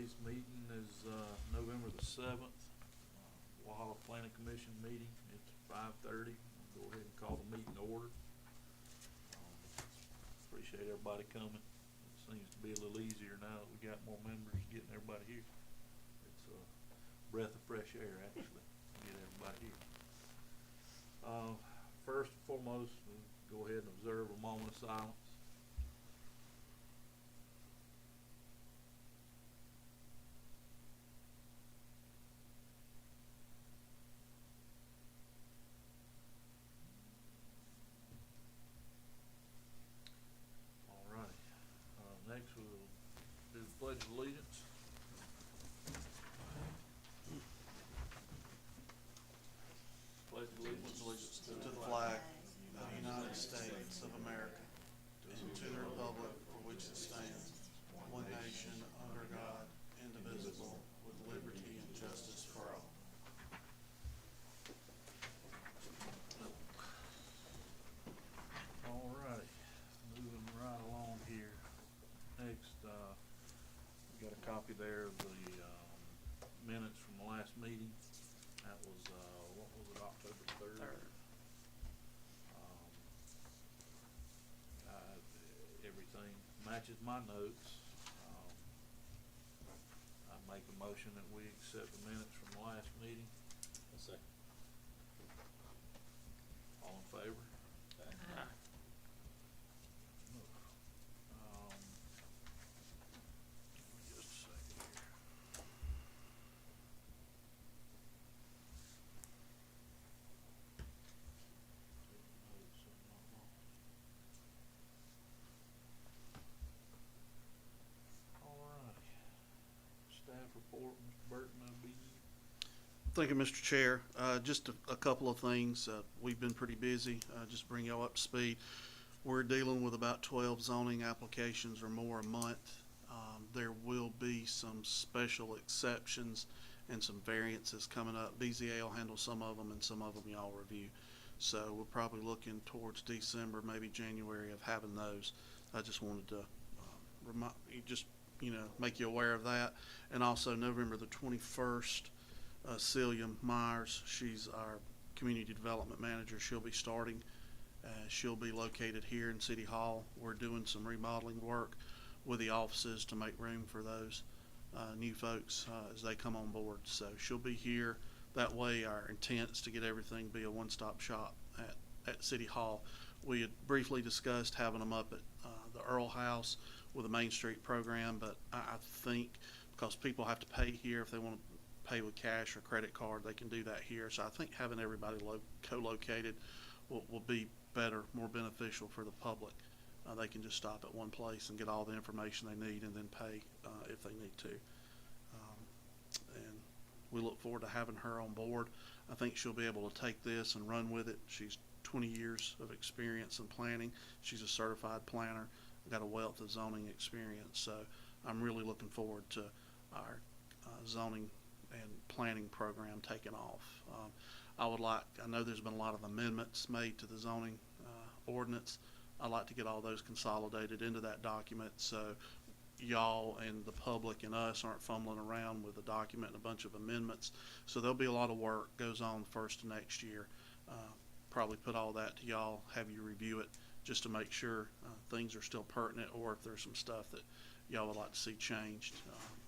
Today's meeting is, November the 7th, Walhalla Planning Commission meeting. It's 5:30. Go ahead and call the meeting to order. Appreciate everybody coming. It seems to be a little easier now that we got more members getting everybody here. It's a breath of fresh air, actually, to get everybody here. First and foremost, we'll go ahead and observe a moment of silence. Next, we'll do the Pledge of Allegiance. Pledge of allegiance to the flag of the United States of America and to the republic for which it stands, one nation under God, indivisible, with liberty and justice for all. All righty, moving right along here. Next, we got a copy there of the minutes from the last meeting. That was, what was it, October 3rd? Everything matches my notes. I make a motion that we accept the minutes from the last meeting. A second. All in favor? Aye. Just a second here. All right. Staff report, Mr. Burton, that'll be you. Thank you, Mr. Chair. Just a couple of things. We've been pretty busy. Just bring y'all up to speed. We're dealing with about 12 zoning applications or more a month. There will be some special exceptions and some variances coming up. BZA will handle some of them, and some of them y'all review. So we're probably looking towards December, maybe January, of having those. I just wanted to remind you, just make you aware of that. And also November the 21st. Celia Myers, she's our community development manager. She'll be starting. She'll be located here in City Hall. We're doing some remodeling work with the offices to make room for those new folks as they come on board. So she'll be here. That way our intent is to get everything be a one-stop shop at City Hall. We had briefly discussed having them up at the Earl House with a Main Street program, but I think because people have to pay here, if they want to pay with cash or credit card, they can do that here. So I think having everybody co-located will be better, more beneficial for the public. They can just stop at one place and get all the information they need and then pay if they need to. And we look forward to having her on board. I think she'll be able to take this and run with it. She's 20 years of experience in planning. She's a certified planner, got a wealth of zoning experience. So I'm really looking forward to our zoning and planning program taking off. I know there's been a lot of amendments made to the zoning ordinance. I'd like to get all those consolidated into that document so y'all and the public and us aren't fumbling around with a document and a bunch of amendments. So there'll be a lot of work goes on first of next year. Probably put all that to y'all, have you review it just to make sure things are still pertinent, or if there's some stuff that y'all would like to see changed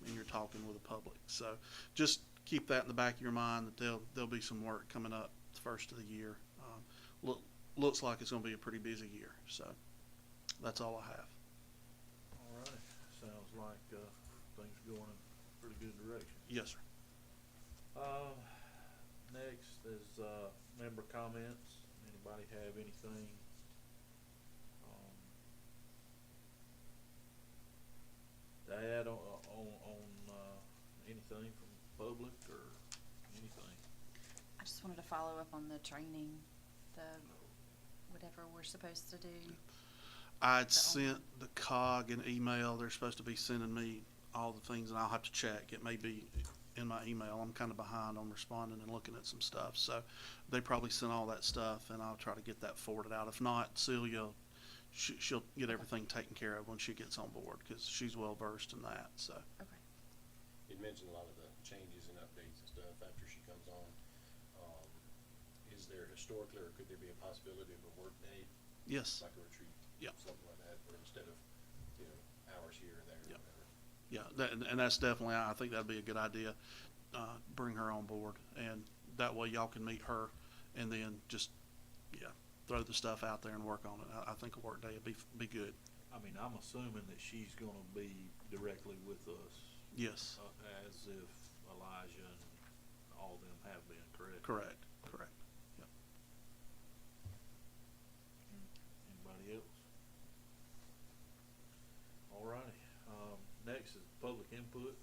and you're talking with the public. So just keep that in the back of your mind that there'll be some work coming up the first of the year. Looks like it's going to be a pretty busy year. So that's all I have. All right. Sounds like things are going in a pretty good direction. Yes, sir. Next is member comments. Anybody have anything to add on anything from public or anything? I just wanted to follow up on the training, whatever we're supposed to do. I'd sent the COG an email. They're supposed to be sending me all the things, and I'll have to check. It may be in my email. I'm kind of behind on responding and looking at some stuff. So they probably sent all that stuff, and I'll try to get that forwarded out. If not, Celia, she'll get everything taken care of when she gets on board because she's well versed in that. So. Okay. you'd mentioned a lot of the changes and updates and stuff after she comes on. Is there historically, or could there be a possibility of a work day, Yes. like a retreat? Yeah. Something like that, or instead of, hours here and there or Yeah. whatever. Yeah, and that's definitely, I think that'd be a good idea. Bring her on board, and that way y'all can meet her, and then just, throw the stuff out there and work on it. I think a work day would be good. I mean, I'm assuming that she's gonna be directly with us, Yes, as if Elijah and all of them have been, correct? correct. Yep. Anybody else? Alrighty, next is public input.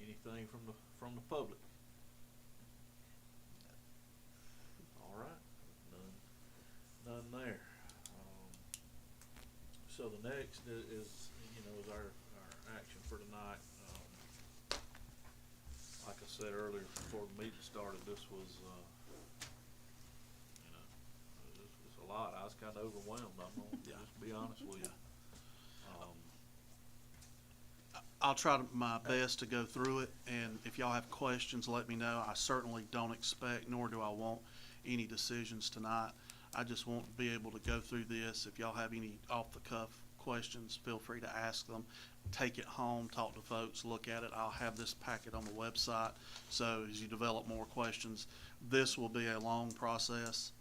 Anything from the public? Alright, none there. So the next is our action for tonight. Like I said earlier, before the meeting started, this was, it's a lot. I was kinda overwhelmed, I'm gonna just be honest with you. I'll try my best to go through it, and if y'all have questions, let me know. I certainly don't expect, nor do I want, any decisions tonight. I just want to be able to go through this. If y'all have any off-the-cuff questions, feel free to ask them. Take it home, talk to folks, look at it. I'll have this packet on the website, so as you develop more questions, this will be a long process.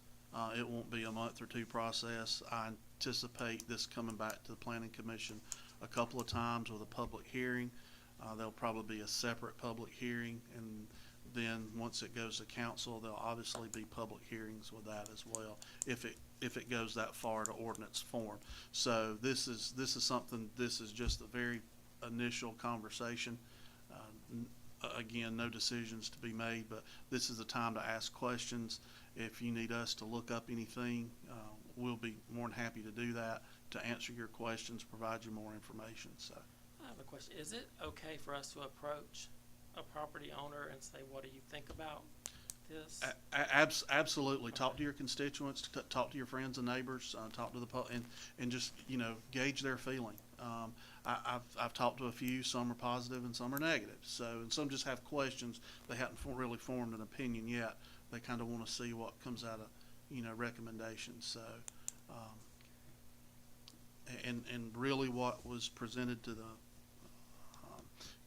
It won't be a month or two process. I anticipate this coming back to the Planning Commission a couple of times with a public hearing. There'll probably be a separate public hearing, and then once it goes to council, there'll obviously be public hearings with that as well, if it goes that far to ordinance form. So this is something, this is just a very initial conversation. Again, no decisions to be made, but this is the time to ask questions. If you need us to look up anything, we'll be more than happy to do that, to answer your questions, provide you more information. So I have a question. Is it okay for us to approach a property owner and say, what do you think about this? Absolutely. Talk to your constituents, talk to your friends and neighbors, talk to the and just, gauge their feeling. I've talked to a few, some are positive and some are negative. So, and some just have questions. They haven't really formed an opinion yet. They kind of want to see what comes out of, recommendations. So, and really what was presented to the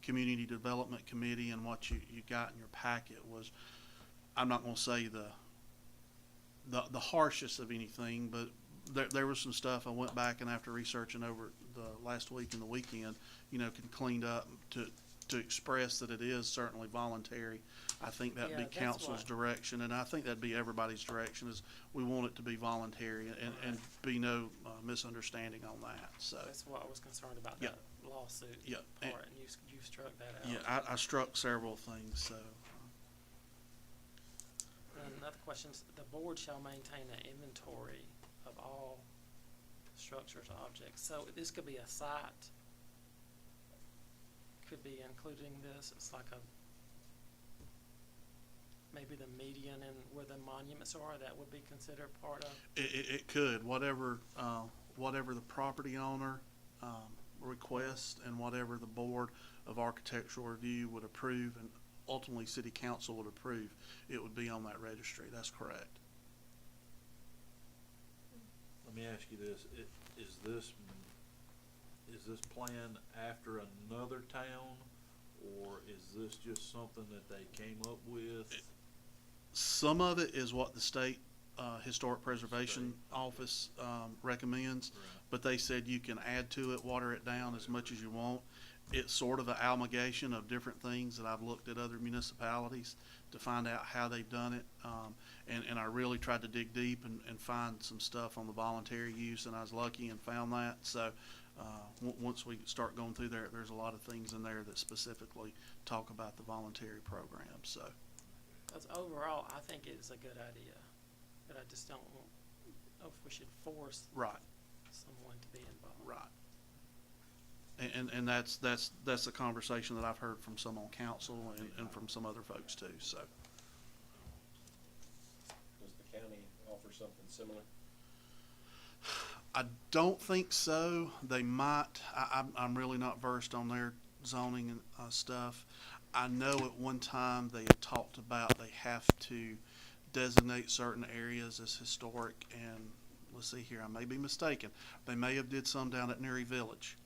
Community Development Committee and what you got in your packet was, I'm not going to say the harshest of anything, but there was some stuff I went back and after researching over the last week and the weekend, cleaned up to express that it is certainly voluntary. I think that'd be that's council's what- direction, and I think that'd be everybody's direction, is we want it to be voluntary and be no misunderstanding on that. So That's what I was concerned about, Yeah. that lawsuit Yeah. part, and you struck that out. yeah, I struck several things. So And another question is, the board shall maintain an inventory of all structures, objects. So this could be a site, could be including this. It's like maybe the median and where the monuments are, that would be considered part of. it could, whatever the property owner requests and whatever the Board of Architectural Review would approve and ultimately City Council would approve, it would be on that registry. That's correct. Let me ask you this, is this planned after another town, or is this just something that they came up with? Some of it is what the state Historic Preservation Office recommends, Right. but they said you can add to it, water it down as much as you want. It's sort of an amalgamation of different things that I've looked at other municipalities to find out how they've done it. And I really tried to dig deep and find some stuff on the voluntary use, and I was lucky and found that. So once we start going through there, there's a lot of things in there that specifically talk about the voluntary program. So Because overall, I think it's a good idea, but I just don't know if we should force right. someone to be involved. Right. And that's a conversation that I've heard from some on council and from some other folks too, so. Does the county offer something similar? I don't think so. They might. I'm really not versed on their zoning and stuff. I know at one time they had talked about they have to designate certain areas as historic, and let's see here, I may be mistaken. They may have did some down at Neri Village.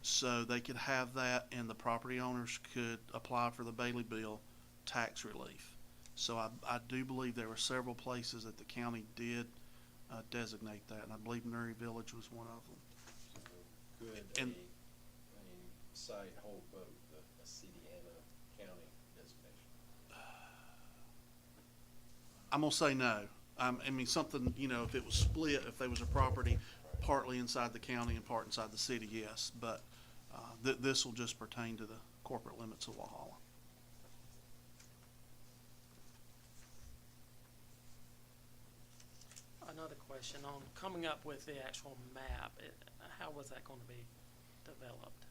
So they could have that, and the property owners could apply for the Bailey Bill tax relief. So I do believe there were several places that the county did designate that, and I believe Neri Village was one of them. So could And- a site hold both a city and a county designation? I'm gonna say no. I mean, something, if it was split, if there was a property partly inside the county and part inside the city, yes. But this will just pertain to the corporate limits of Walhalla. Another question on coming up with the actual map, how was that gonna be developed?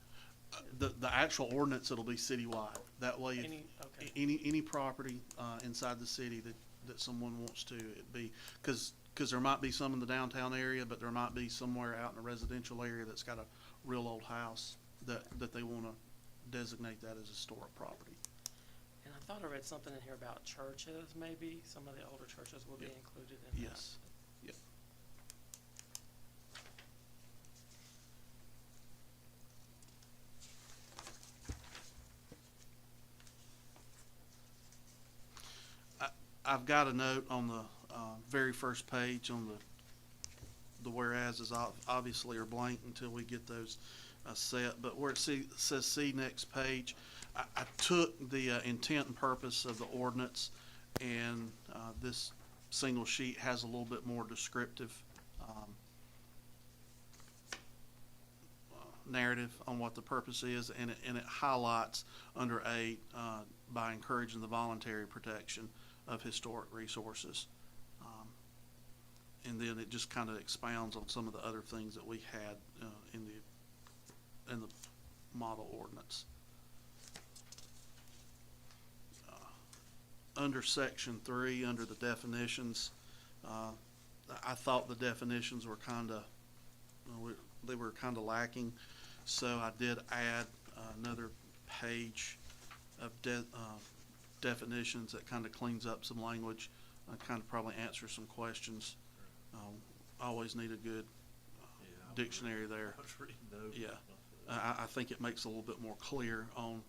The actual ordinance, it'll be citywide. That way, if Okay. any property inside the city that someone wants to, it be, because there might be some in the downtown area, but there might be somewhere out in a residential area that's got a real old house that they want to designate that as historic property. And I thought I read something in here about churches, maybe, some of the older churches will be Yep. included in that. Yes. Yep. I've got a note on the very first page on the whereases obviously are blank until we get those set, but where it says see next page, I took the intent and purpose of the ordinance, and this single sheet has a little bit more descriptive narrative on what the purpose is, and it highlights under 8 by encouraging the voluntary protection of historic resources. And then it just kind of expounds on some of the other things that we had in the model ordinance. Under section 3, under the definitions, I thought the definitions were they were kind of lacking, so I did add another page of definitions that kind of cleans up some language, kind of probably answers some questions. Always need a good dictionary there. I was reading those. Yeah. I think it makes it a little bit more clear on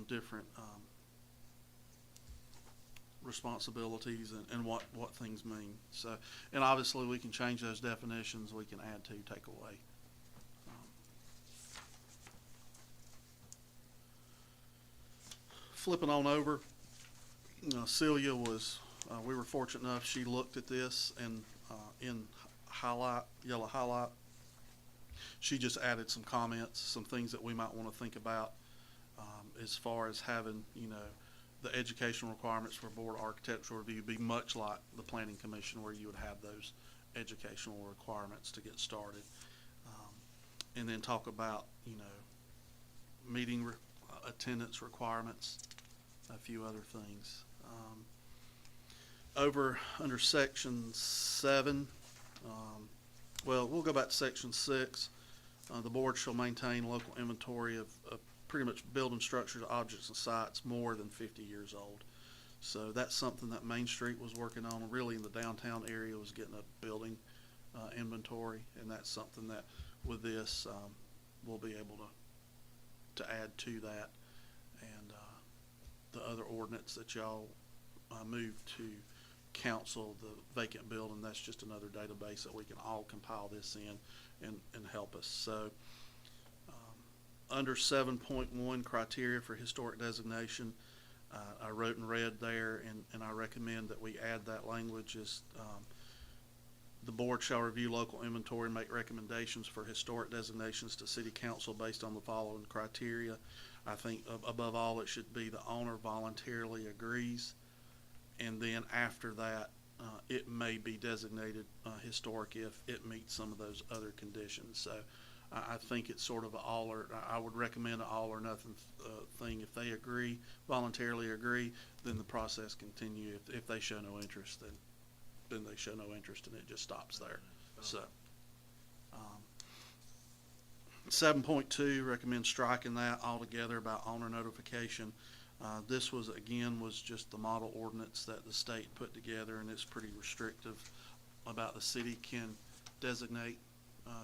different responsibilities and what things mean. So, and obviously we can change those definitions. We can add to, take away. Flipping on over, Celia was, we were fortunate enough, she looked at this, and in yellow highlight, she just added some comments, some things that we might want to think about as far as having, the educational requirements for board architectural review be much like the planning commission, where you would have those educational requirements to get started. And then talk about, meeting attendance requirements, a few other things. Over under section 7, well, we'll go back to section 6. The board shall maintain local inventory of pretty much building structures, objects, and sites more than 50 years old. So that's something that Main Street was working on. Really, in the downtown area, was getting a building inventory, and that's something that with this we'll be able to add to that. And the other ordinance that y'all moved to council, the vacant building, that's just another database that we can all compile this in and help us. So under 7.1 criteria for historic designation, I wrote in red there, and I recommend that we add that language as the board shall review local inventory and make recommendations for historic designations to city council based on the following criteria. I think above all, it should be the owner voluntarily agrees, and then after that, it may be designated historic if it meets some of those other conditions. So I think it's sort of I would recommend an all or nothing thing. If they agree, voluntarily agree, then the process continue. If they show no interest, then they show no interest, and it just stops there. So 7.2, recommend striking that altogether about owner notification. This was just the model ordinance that the state put together, and it's pretty restrictive about the city can designate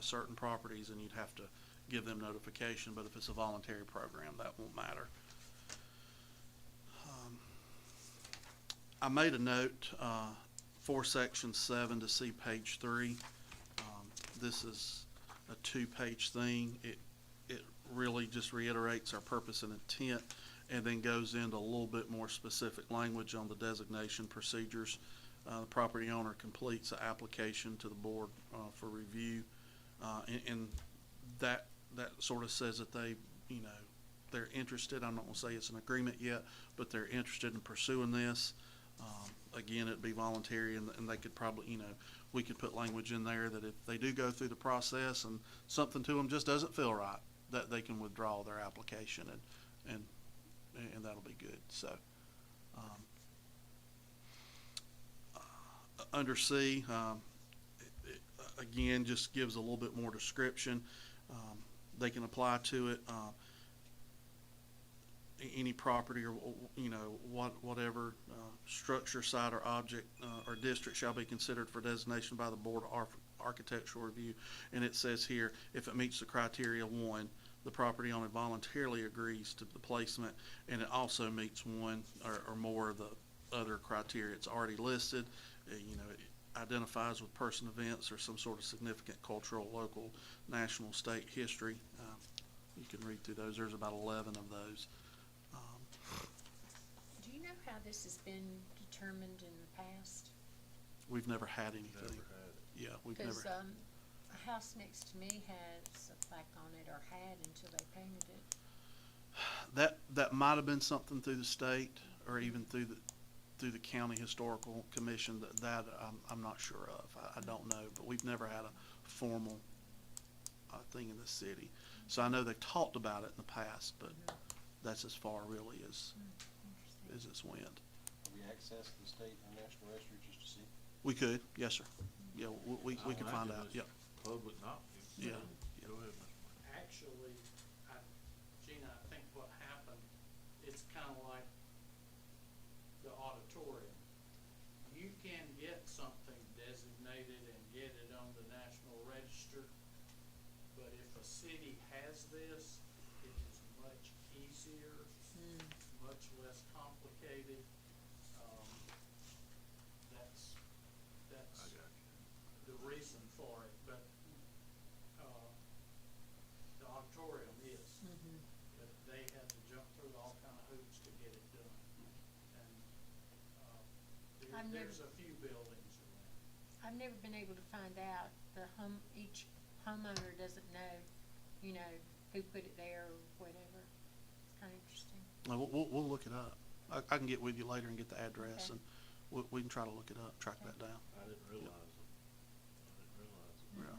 certain properties, and you'd have to give them notification, but if it's a voluntary program, that won't matter. I made a note for section 7 to see page 3. This is a 2-page thing. It really just reiterates our purpose and intent, and then goes into a little bit more specific language on the designation procedures. The property owner completes an application to the board for review, and that sort of says that they're interested. I'm not going to say it's an agreement yet, but they're interested in pursuing this. Again, it'd be voluntary, and they could probably, we could put language in there that if they do go through the process and something to them just doesn't feel right, that they can withdraw their application, and that'll be good. So, under C, again, just gives a little bit more description. They can apply to it. Any property or whatever structure, site, or object or district shall be considered for designation by the board of architectural review. And it says here, if it meets the criteria 1, the property owner voluntarily agrees to the placement, and it also meets one or more of the other criteria. It's already listed. It identifies with person, events, or some sort of significant cultural, local, national, state history. You can read through those. There's about 11 of those. Do you know how this has been determined in the past? We've never had anything. Never had it. Yeah, we've Because never. a house next to me has a plaque on it, or had until they painted it. That might have been something through the state, or even through the county historical commission. That I'm not sure of. I don't know, but we've never had a formal thing in the city. So I know they've talked about it in the past, but that's as far really as it's went. Have we accessed the state and national registry just to see? We could, yes, sir. Yeah, we I could find imagine out. it's Yeah. Public knowledge. Yeah. Go ahead, Mr. Murphy. Actually, Gina, I think what happened, it's kind of like the auditorium. You can get something designated and get it on the National Register, but if a city has this, it is much easier, much less complicated. That's I got you. the reason for it, but the auditorium is. But they had to jump through all kind of hoops to get it done. And there's a few buildings around. I've never been able to find out. Each homeowner doesn't know, who put it there or whatever. It's kind of interesting. We'll look it up. I can get with you later and get the address, Okay. and we can try to look it up, track that down. I didn't realize it. Yeah.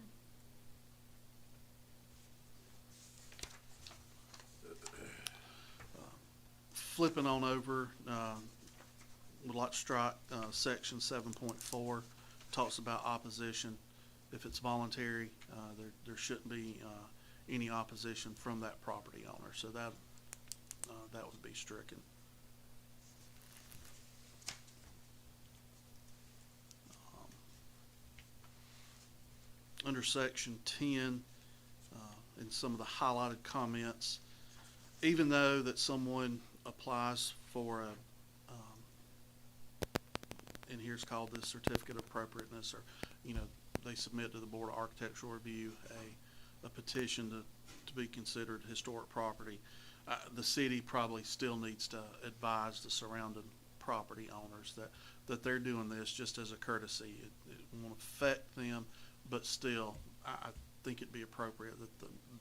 Flipping on over, would like to strike section 7.4, talks about opposition. If it's voluntary, there shouldn't be any opposition from that property owner, so that would be stricken. Under section 10, in some of the highlighted comments, even though that someone applies for and here's called the certificate of appropriateness, or they submit to the board of architectural review a petition to be considered historic property, the city probably still needs to advise the surrounding property owners that they're doing this just as a courtesy. It won't affect them, but still, I think it'd be appropriate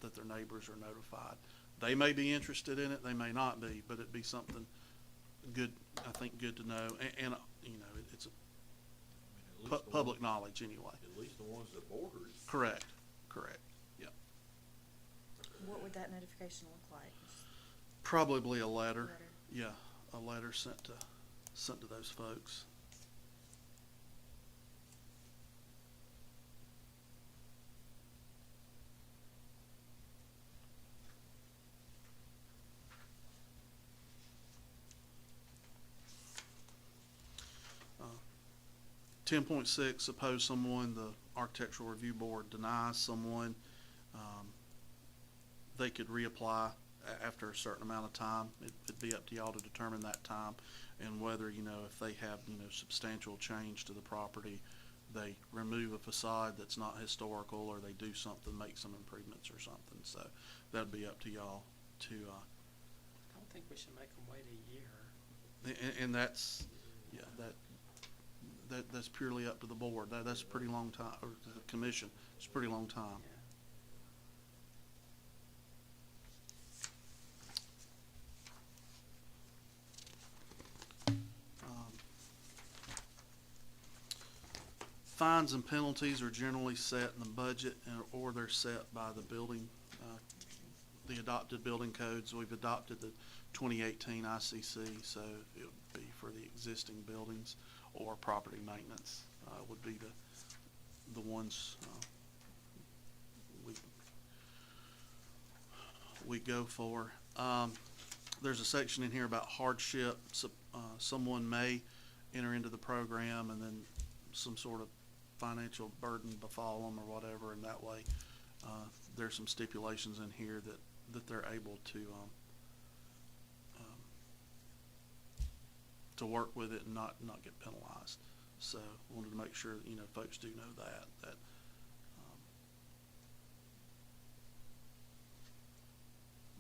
that their neighbors are notified. They may be interested in it, they may not be, but it'd be something good, I think, good to know, and it's At least the public ones- knowledge anyway. At least the ones that border it. Correct, yeah. What would that notification look like? Probably a letter, Letter? yeah, a letter sent to those folks. 10.6, suppose someone, the Architectural Review Board denies someone, they could reapply after a certain amount of time. It'd be up to y'all to determine that time and whether, if they have, substantial change to the property, they remove a facade that's not historical, or they do something, make some improvements or something. So that'd be up to y'all to, I don't think we should make them wait a year. and that's, yeah, that's purely up to the board. That's a pretty long time, or the commission. It's a pretty long time. Yeah. Fines and penalties are generally set in the budget, or they're set by the building, the adopted building codes. We've adopted the 2018 ICC, so it would be for the existing buildings, or property maintenance would be the ones we go for. There's a section in here about hardship. Someone may enter into the program and then some sort of financial burden befall them or whatever, and that way there's some stipulations in here that they're able to work with it and not get penalized. So wanted to make sure folks do know that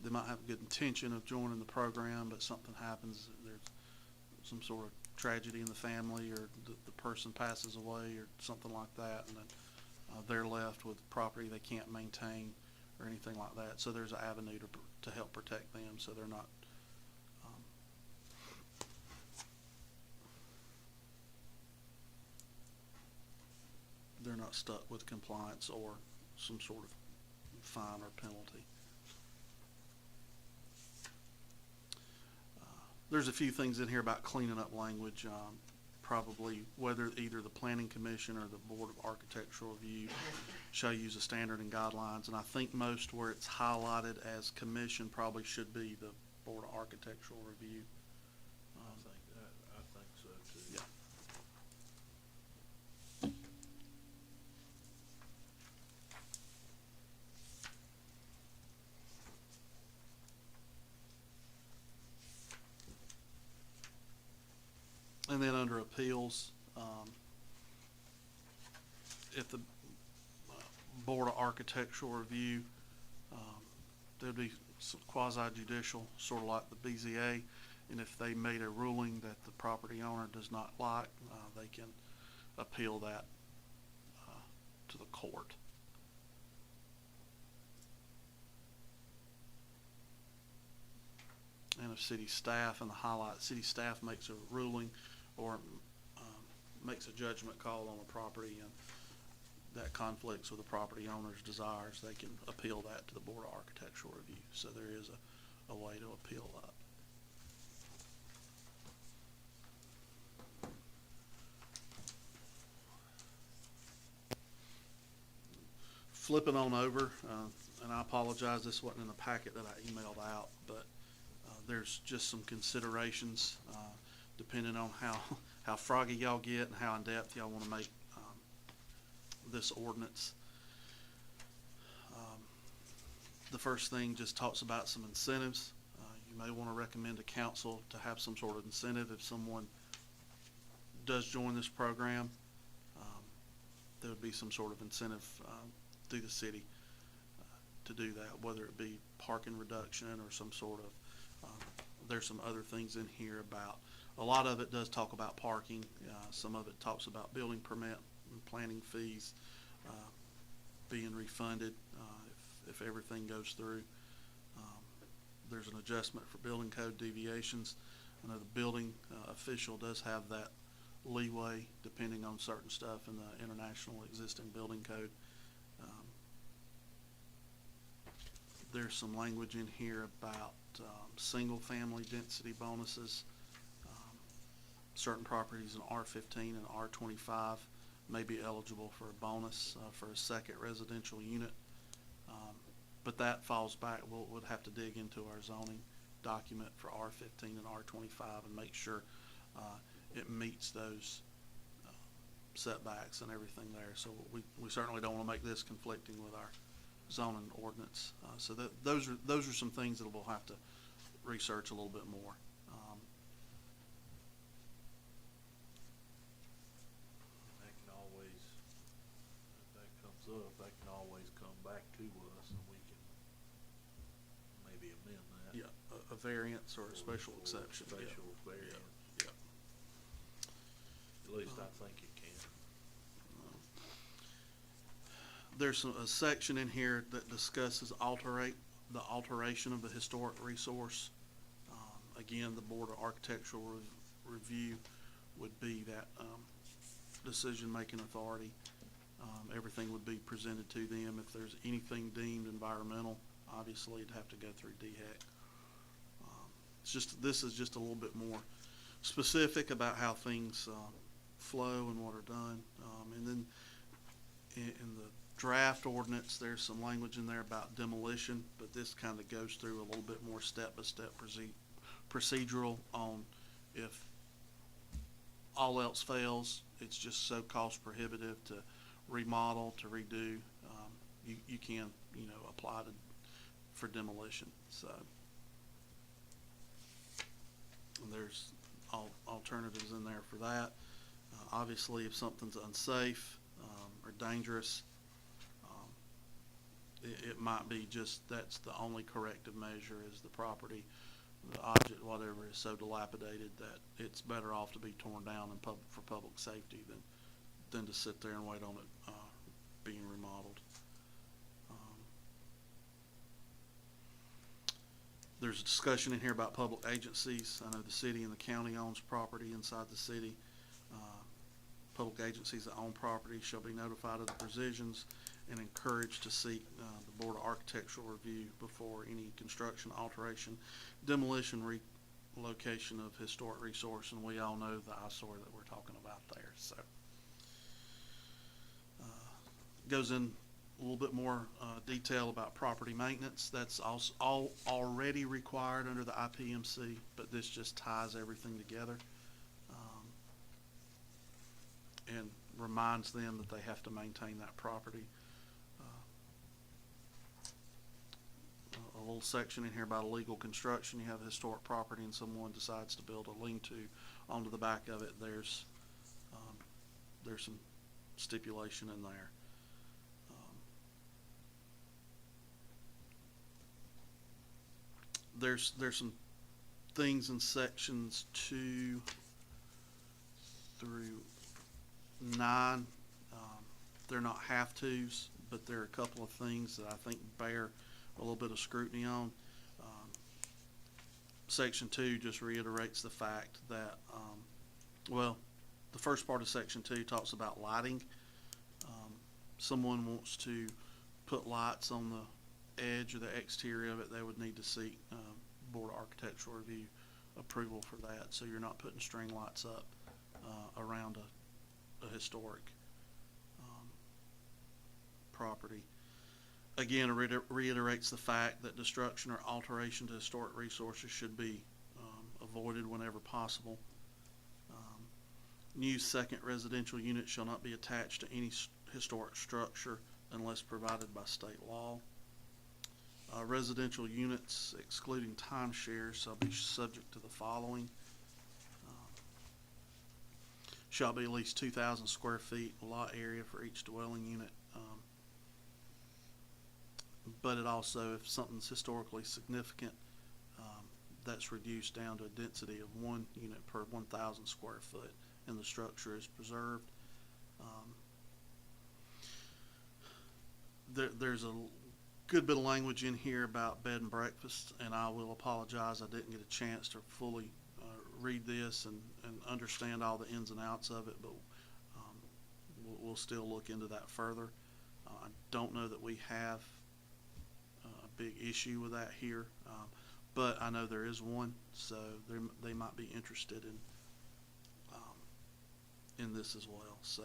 they might have a good intention of joining the program, but something happens, there's some sort of tragedy in the family, or the person passes away or something like that, and then they're left with property they can't maintain or anything like that. So there's an avenue to help protect them, so they're not stuck with compliance or some sort of fine or penalty. There's a few things in here about cleaning up language, probably whether either the Planning Commission or the Board of Architectural Review shall use a standard and guidelines, and I think most where it's highlighted as commission probably should be the Board of Architectural Review. I think so too. Yeah. And then under appeals, if the Board of Architectural Review, there'd be some quasi-judicial, sort of like the BZA, and if they made a ruling that the property owner does not like, they can appeal that to the court. And if city staff, and the highlight, city staff makes a ruling or makes a judgment call on a property and that conflicts with the property owner's desires, they can appeal that to the Board of Architectural Review. So there is a way to appeal that. Flipping on over, and I apologize, this wasn't in the packet that I emailed out, but there's just some considerations depending on how froggy y'all get and how in-depth y'all want to make this ordinance. The first thing just talks about some incentives. You may want to recommend to council to have some sort of incentive if someone does join this program. There would be some sort of incentive through the city to do that, whether it be parking reduction or some sort of there's some other things in here about, a lot of it does talk about parking. Some of it talks about building permit and planning fees being refunded if everything goes through. There's an adjustment for building code deviations. I know the building official does have that leeway depending on certain stuff in the international existing building code. There's some language in here about single family density bonuses. Certain properties in R15 and R25 may be eligible for a bonus for a second residential unit. But that falls back, we'll have to dig into our zoning document for R15 and R25 and make sure it meets those setbacks and everything there. So we certainly don't want to make this conflicting with our zoning ordinance. So those are some things that we'll have to research a little bit more. That can always, if that comes up, that can always come back to us and we can maybe amend that. Yeah, a variance or a special For exception. Yeah. Special variance. Yeah. At least I think it can. There's a section in here that discusses the alteration of the historic resource. Again, the Board of Architectural Review would be that decision-making authority. Everything would be presented to them. If there's anything deemed environmental, obviously it'd have to go through DHEC. This is just a little bit more specific about how things flow and what are done. And then in the draft ordinance, there's some language in there about demolition, but this kind of goes through a little bit more step-by-step procedural on if all else fails, it's just so cost prohibitive to remodel, to redo, you can, apply for demolition. So, and there's alternatives in there for that. Obviously, if something's unsafe or dangerous, it might be just that's the only corrective measure is the property, the object, whatever, is so dilapidated that it's better off to be torn down for public safety than to sit there and wait on it being remodeled. There's a discussion in here about public agencies. I know the city and the county owns property inside the city. Public agencies that own property shall be notified of the provisions and encouraged to seek the Board of Architectural Review before any construction, alteration, demolition, relocation of historic resource, and we all know the eyesore that we're talking about there. So, goes in a little bit more detail about property maintenance. That's also all already required under the IPMC, but this just ties everything together and reminds them that they have to maintain that property. A little section in here about illegal construction. You have historic property and someone decides to build a lean-to onto the back of it. There's some stipulation in there. There's some things in sections 2 through 9. They're not have-tos, but there are a couple of things that I think bear a little bit of scrutiny on. Section 2 just reiterates the fact that, the first part of Section 2 talks about lighting. Someone wants to put lights on the edge or the exterior of it, they would need to seek Board of Architectural Review approval for that. So you're not putting string lights up around a historic property. Again, it reiterates the fact that destruction or alteration to historic resources should be avoided whenever possible. New second residential units shall not be attached to any historic structure unless provided by state law. Residential units, excluding timeshares, shall be subject to the following. Shall be at least 2,000 square feet lot area for each dwelling unit. But it also, if something's historically significant, that's reduced down to a density of 1 unit per 1,000 square foot, and the structure is preserved. There's a good bit of language in here about bed and breakfast, and I will apologize I didn't get a chance to fully read this and understand all the ins and outs of it, but we'll still look into that further. I don't know that we have a big issue with that here, but I know there is one, so they might be interested in this as well. So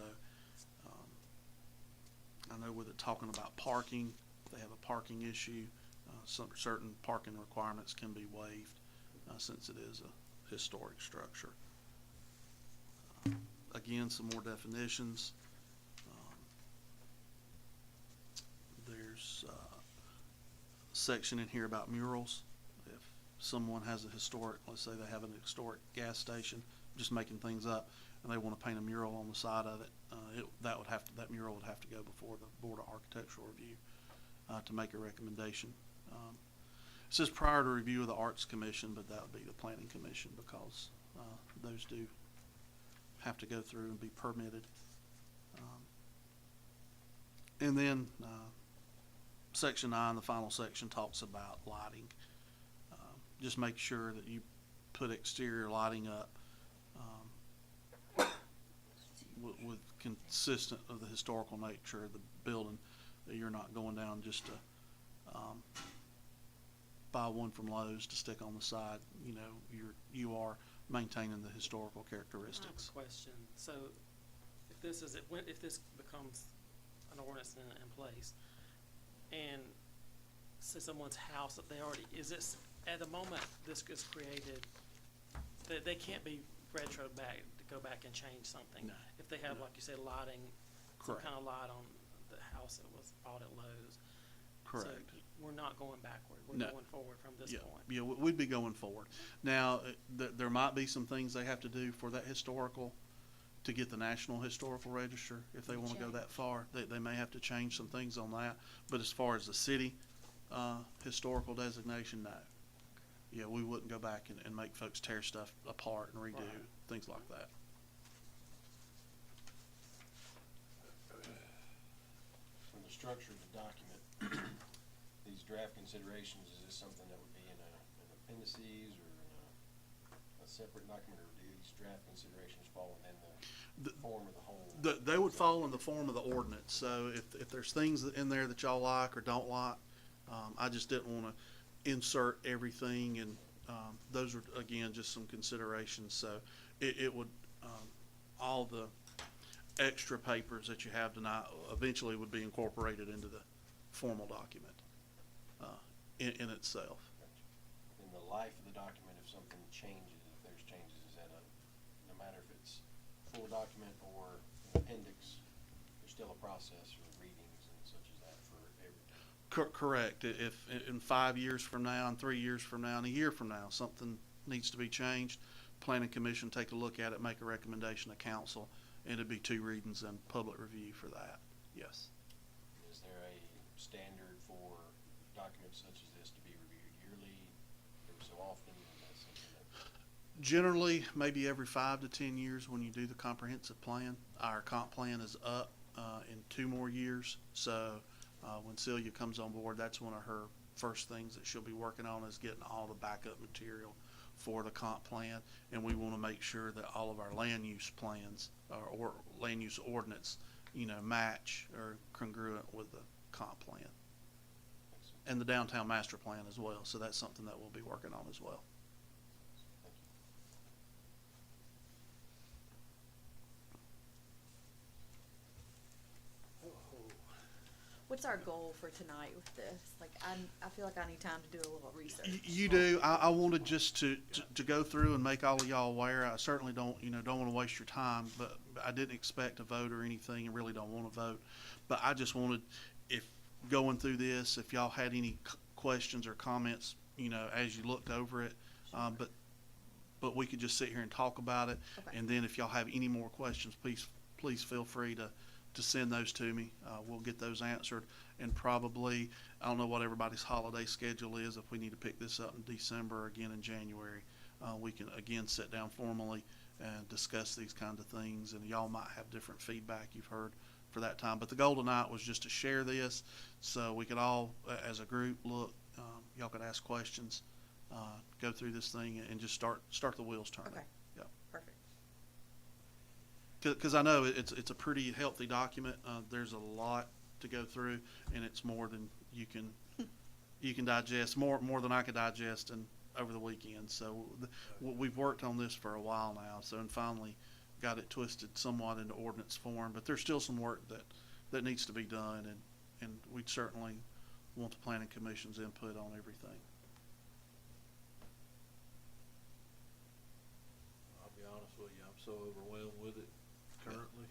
I know with it talking about parking, if they have a parking issue, some certain parking requirements can be waived since it is a historic structure. again, some more definitions. There's a section in here about murals. If someone has a historic, let's say they have an historic gas station, just making things up, and they want to paint a mural on the side of it, that mural would have to go before the Board of Architectural Review to make a recommendation. It says prior to review of the Arts Commission, but that would be the Planning Commission, because those do have to go through and be permitted. And then Section 9, the final section, talks about lighting. Just make sure that you put exterior lighting up with consistent of the historical nature of the building, that you're not going down just to buy one from Lowe's to stick on the side. You know, you are maintaining the historical I characteristics. have a question. So if this becomes an ordinance in place, and say someone's house that is this, at the moment this gets created, that they can't be retro back, to go back and change something? No. If they have, No. like you said, lighting, some Correct. kind of light on the house that was bought at Lowe's. Correct. So we're not going backward, we're No. going forward from this Yeah, point. yeah, we'd be going forward. Now, there might be some things they have to do for that historical to get the National Historical Register. If they want to go that far, they may have to change some things on that. But as far as the city historical designation, no. Yeah, we wouldn't go back and make folks tear stuff apart and redo, Right. things like that. From the structure of the document, these draft considerations, is this something that would be in an appendices or in a separate document, or do these draft considerations fall within the form of the whole? They would fall in the form of the ordinance. So if there's things in there that y'all like or don't like, I just didn't want to insert everything, and those are, again, just some considerations. So it would, all the extra papers that you have tonight eventually would be incorporated into the formal document in itself. In the life of the document, if something changes, if there's changes, is that no matter if it's full document or an appendix, there's still a process for readings and such as that for everything? Correct. If in 5 years from now, and 3 years from now, and a year from now, something needs to be changed, Planning Commission take a look at it, make a recommendation to council, and it'd be 2 readings and public review for that. Yes. Is there a standard for documents such as this to be reviewed yearly, every so often? Is that something that? Generally, maybe every 5 to 10 years when you do the comprehensive plan. Our comp plan is up in 2 more years. So when Celia comes on board, that's one of her first things that she'll be working on, is getting all the backup material for the comp plan. And we want to make sure that all of our land use plans or land use ordinance, match or congruent with the comp plan. And the downtown master plan as well. So that's something that we'll be working on as well. Thank you. What's our goal for tonight with this? Like, I feel like I need time to do a little research. You do. I wanted just to go through and make all of y'all aware. I certainly don't want to waste your time, but I didn't expect a vote or anything, and really don't want to vote. But I just wanted, if going through this, if y'all had any questions or comments, as you looked over it, but we could just sit here and talk about it. Okay. And then if y'all have any more questions, please feel free to send those to me. We'll get those answered. And probably, I don't know what everybody's holiday schedule is. If we need to pick this up in December or again in January, we can again sit down formally and discuss these kinds of things. And y'all might have different feedback you've heard for that time. But the goal tonight was just to share this so we could all, as a group, look, y'all could ask questions, go through this thing, and just start the wheels turning. Okay. Yeah. Perfect. Because I know it's a pretty healthy document. There's a lot to go through, and it's more than you can digest, more than I could digest over the weekend. So we've worked on this for a while now. So, and finally got it twisted somewhat into ordinance form. But there's still some work that needs to be done, and we'd certainly want the Planning Commission's input on everything. I'll be honest with you, I'm so overwhelmed with it. currently,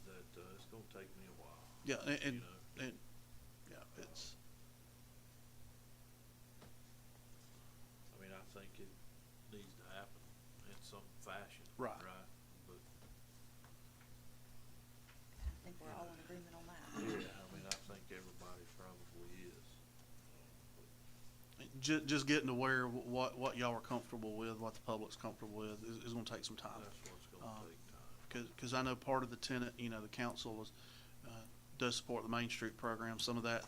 that, it's gonna take me a while. Yeah, You know, and, yeah, it's, I mean, I think it needs to happen in some fashion. Right. Right, but, I think we're all in agreement on that. yeah, I mean, I think everybody probably is. just getting to where what y'all are comfortable with, what the public's comfortable with, is gonna take some time. That's what's gonna Um, take time. Cause I know part of the tenant, you know, the council is, does support the Main Street program. Some of that,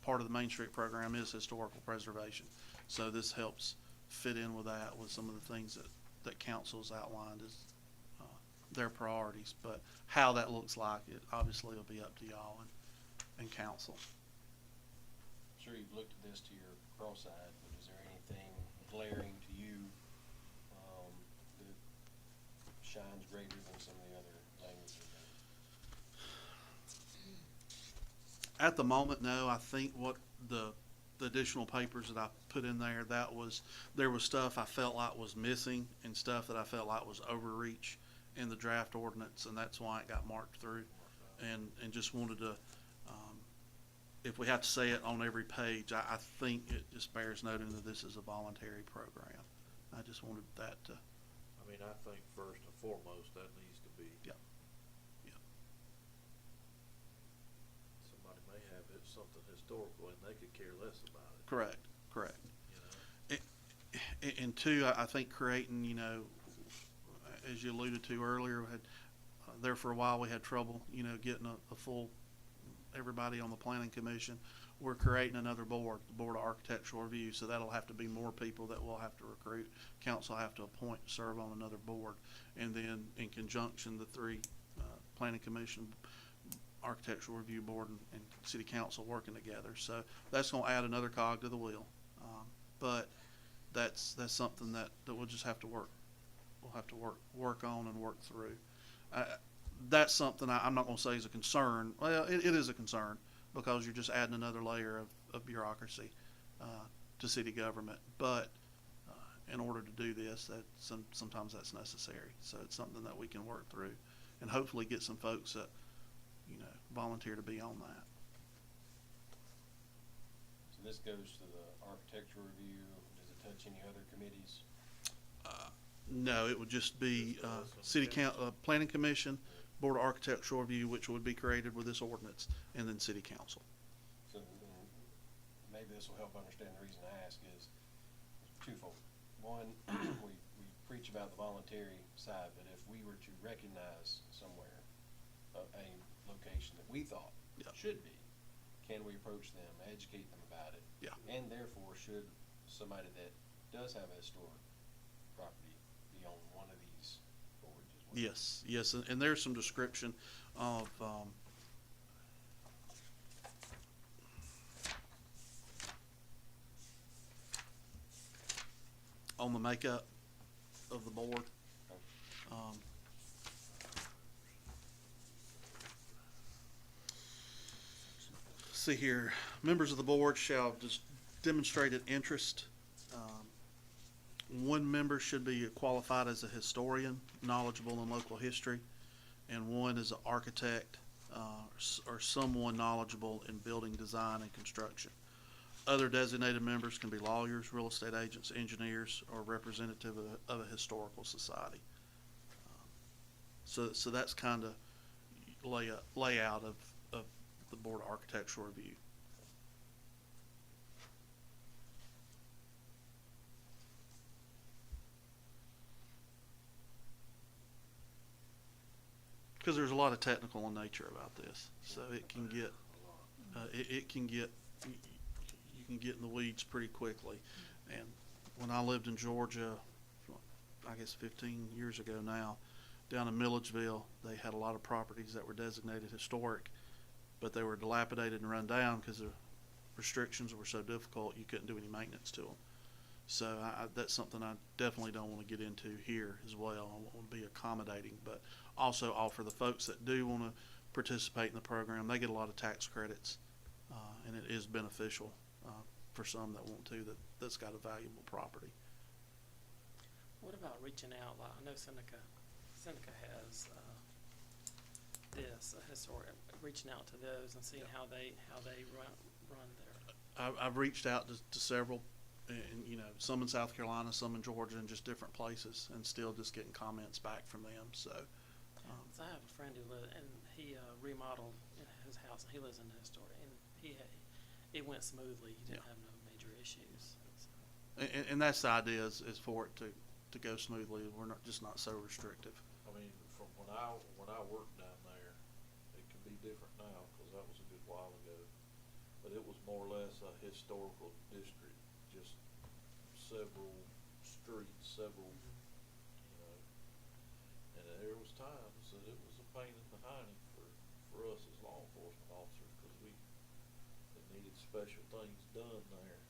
part of the Main Street program is historical preservation. So this helps fit in with that, with some of the things that council's outlined as, their priorities. But how that looks like, it obviously will be up to y'all and council. I'm sure you've looked at this to your cross-eyed, but is there anything glaring to you, that shines greater than some of the other language in there? At the moment, no. I think what the additional papers that I put in there, there was stuff I felt like was missing and stuff that I felt like was overreach in the draft ordinance, and that's why it got marked through. And just wanted to, if we have to say it on every page, I think it just bears noting that this is a voluntary program. I just wanted that to, I mean, I think first and foremost, that needs to be. Yep. Yep. Somebody may have it, something historical, and they could care less about it, correct. you know? And two, I think creating, you know, as you alluded to earlier, we had, there for a while we had trouble, you know, getting a full, everybody on the planning commission. We're creating another board, the Board of Architectural Review, so that'll have to be more people that we'll have to recruit. Council will have to appoint to serve on another board. And then in conjunction, the three, planning commission, architectural review board, and city council working together. So that's gonna add another cog to the wheel. But that's something that we'll just have to work. We'll have to work on and work through. That's something I'm not gonna say is a concern. Well, it is a concern, because you're just adding another layer of bureaucracy, to city government. But, in order to do this, sometimes that's necessary. So it's something that we can work through, and hopefully get some folks that, you know, volunteer to be on that. So this goes to the architectural review. Does it touch any other committees? No, it would just be, planning commission, Board of Architectural Review, which would be created with this ordinance, and then city council. So maybe this will help understand the reason I ask is twofold. One, we preach about the voluntary side, but if we were to recognize somewhere a location that we thought Yeah. should be, can we approach them, educate them about it? Yeah. And therefore, should somebody that does have a historic property be on one of these boards as well? Yes, and there's some description of, on the makeup of the board. See here, members of the board shall just demonstrate an interest. One member should be qualified as a historian, knowledgeable in local history, and one is an architect, or someone knowledgeable in building design and construction. Other designated members can be lawyers, real estate agents, engineers, or representative of a historical society. So that's kind of layout of the Board of Architectural Review. Because there's a lot of technical in nature about this, so it can get, you can get in the weeds pretty quickly. And when I lived in Georgia, I guess 15 years ago now, down in Milledgeville, they had a lot of properties that were designated historic, but they were dilapidated and run down because the restrictions were so difficult you couldn't do any maintenance to them. So that's something I definitely don't want to get into here as well. I want to be accommodating, but also offer the folks that do want to participate in the program, they get a lot of tax credits, and it is beneficial for some that want to, that's got a valuable property. What about reaching out? Like, I know Seneca has this, historic, reaching out to those and seeing how they run their. I've reached out to several, and, you know, some in South Carolina, some in Georgia, and just different places, and still just getting comments back from them, so. So I have a friend who lives, and he remodeled in his house, and he lives in the historic, and it went smoothly. He didn't Yeah. have no major issues. So. And that's the idea, is for it to go smoothly. We're not so restrictive. I mean, from when I worked down there, it could be different now, cause that was a good while ago. But it was more or less a historical district, just several streets, several, you know. And there was times that it was a pain in the hiney for us as law enforcement officers, cause it needed special things done there.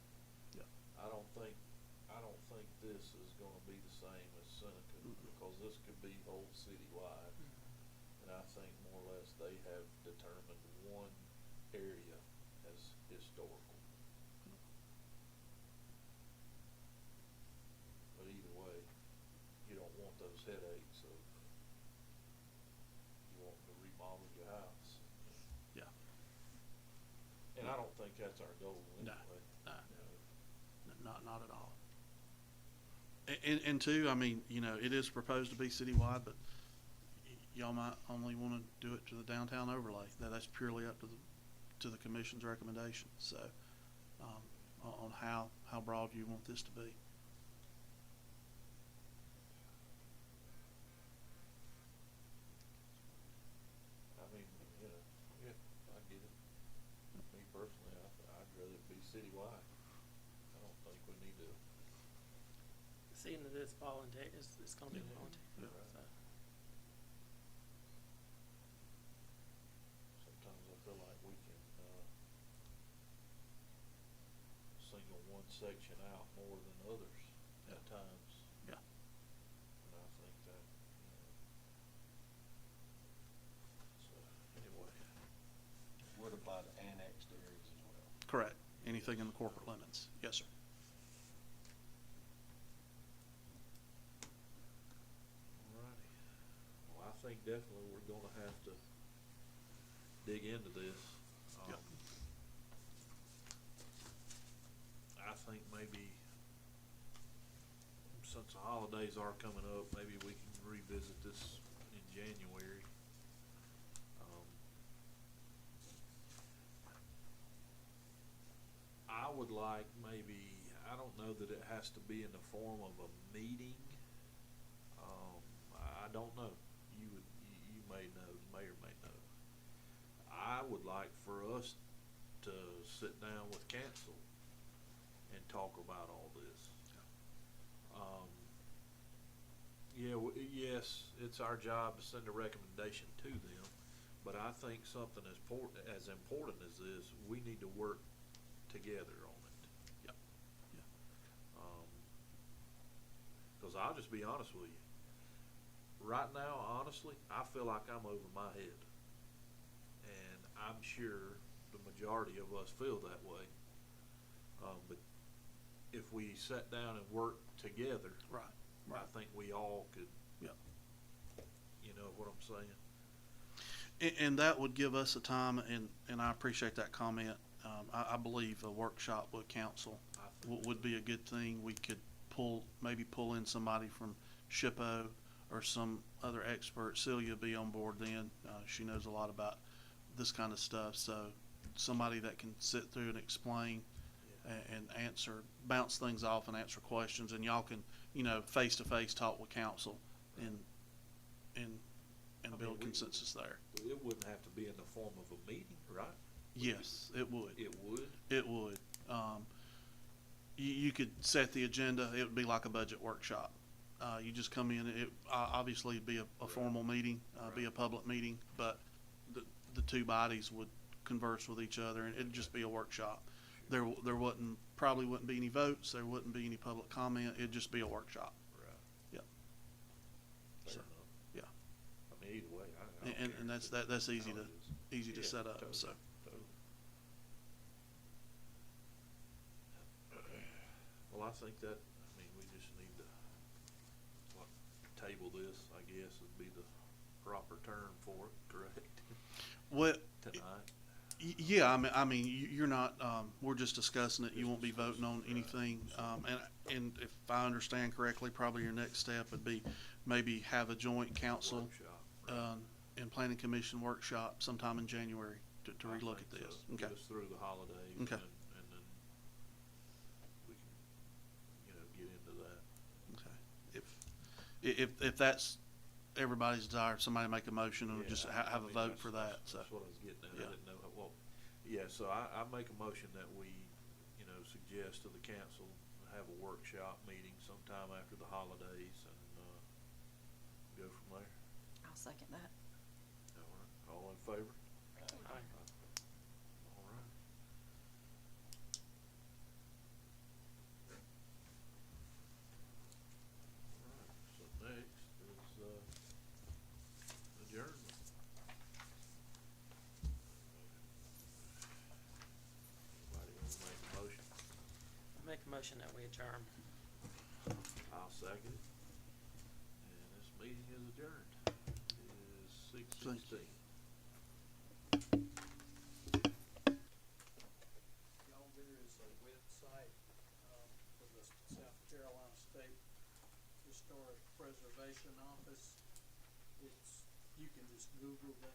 Yeah. I don't think this is gonna be the same as Seneca, because this could be whole citywide. And I think more or less they have determined one area as historical. But either way, you don't want those headaches of, you want to remodel your house. Yeah. And I don't think that's our goal No, anyway. no. You know. Not at all. And two, I mean, you know, it is proposed to be citywide, but y'all might only want to do it to the downtown overlay. That's purely up to the commission's recommendation. So, on how broad you want this to be. I mean, you know, yeah, I get it. Me personally, I'd rather it be citywide. I don't think we need to. Seeing that it's voluntary, it's going to be Yeah. voluntary. Yeah. So. Sometimes I feel like we can, single one section out more than others at times. Yeah. And I think that, you know. So, anyway. Would apply to annexed areas as well. Correct. Anything in the corporate limits. Yes, sir. Alrighty. Well, I think definitely we're gonna have to dig into this. Yep. I think maybe, since the holidays are coming up, maybe we can revisit this in January. I would like maybe, I don't know that it has to be in the form of a meeting. I don't know. You may know, may or may know. I would like for us to sit down with council and talk about all this. Yes, it's our job to send a recommendation to them, but I think something as important as this, we need to work together on it. Yep. Yeah. Cause I'll just be honest with you. Right now, honestly, I feel like I'm over my head. And I'm sure the majority of us feel that way. But if we sat down and worked together, Right. I think we all could, Yep. you know what I'm saying? And that would give us a time, and I appreciate that comment. I believe a workshop with council I think would be a good thing. We could maybe pull in somebody from SHPO or some other expert. Celia would be on board then. She knows a lot about this kind of stuff. So somebody that can sit through and explain and bounce things off and answer questions, and y'all can, you know, face to face talk with council and I build mean, consensus there. It wouldn't have to be in the form of a meeting, right? Yes, it would. It would? It would. You could set the agenda. It would be like a budget workshop. You just come in. It obviously it'd be a formal meeting, be a public meeting, but the two bodies would converse with each other, and it'd just be a workshop. There probably wouldn't be any votes. There wouldn't be any public comment. It'd just be a workshop. Right. Yep. Fair So, enough. yeah. I mean, either way, I don't And care. that's easy How to it is. easy to Yeah, set up. totally, So. totally. Well, I think that, we just need to, table this, I guess, would be the proper term for it, correct? Well, Tonight? yeah, I mean, you're not, we're just discussing it. You Just won't be voting on discussing, right. anything. And if I understand correctly, probably your next step would be maybe have a joint council, Workshop, right. and planning commission workshop sometime in January to I relook at think this. so. Okay. Get us through the holidays. Okay. And then we can, get into that. Okay. If that's everybody's desire, somebody make a motion and Yeah, just I have a mean, vote for that, so. That's what I was getting at. Yeah. I didn't know, well, yeah, so I make a motion that we, suggest to the council, have a workshop meeting sometime after the holidays and, go from there. I'll second that. All right, all in favor? Aye. All right. All right, so next is, adjournment. Anybody want to make a motion? Make a motion that we adjourn. I'll second it. And this meeting is adjourned. It is 6:16. Y'all, there is a website, for the South Carolina State Historic Preservation Office. You can just Google that